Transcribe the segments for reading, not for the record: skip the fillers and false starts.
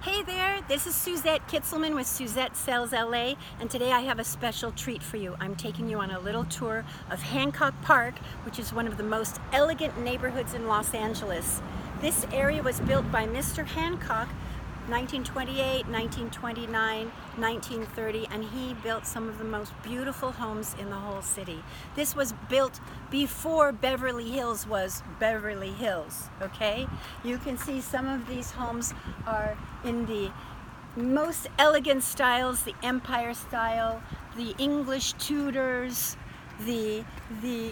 Hey there, this is Suzette Kitzelman with Suzette Sells LA, and today I have a special treat for you. I'm taking you on a little tour of Hancock Park, which is one of the most elegant neighborhoods in Los Angeles. This area was built by Mr. Hancock 1928, 1929, 1930, and he built some of the most beautiful homes in the whole city. This was built before Beverly Hills was Beverly Hills, okay? You can see some of these homes are in the most elegant styles, the Empire style, the English Tudors, the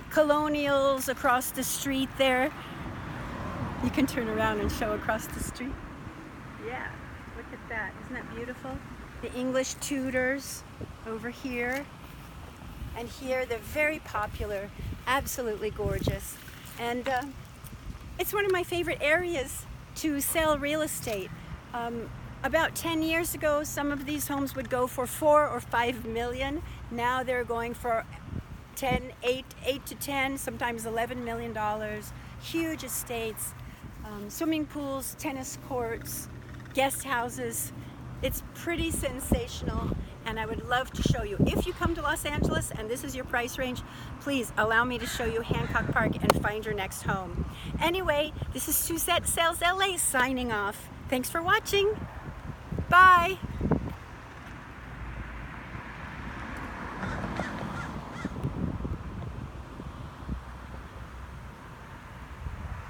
colonials across the street there. You can turn around and show across the street. Yeah, look at that. Isn't that beautiful? The English Tudors over here. And here they're very popular, absolutely gorgeous. And it's one of my favorite areas to sell real estate. About 10 years ago, some of these homes would go for 4 or 5 million. Now they're going for 8 to 10, sometimes $11 million. Huge estates, swimming pools, tennis courts, guest houses. It's pretty sensational, and I would love to show you. If you come to Los Angeles and this is your price range, please allow me to show you Hancock Park and find your next home. Anyway, this is Suzette Sells LA signing off. Thanks for watching. Bye.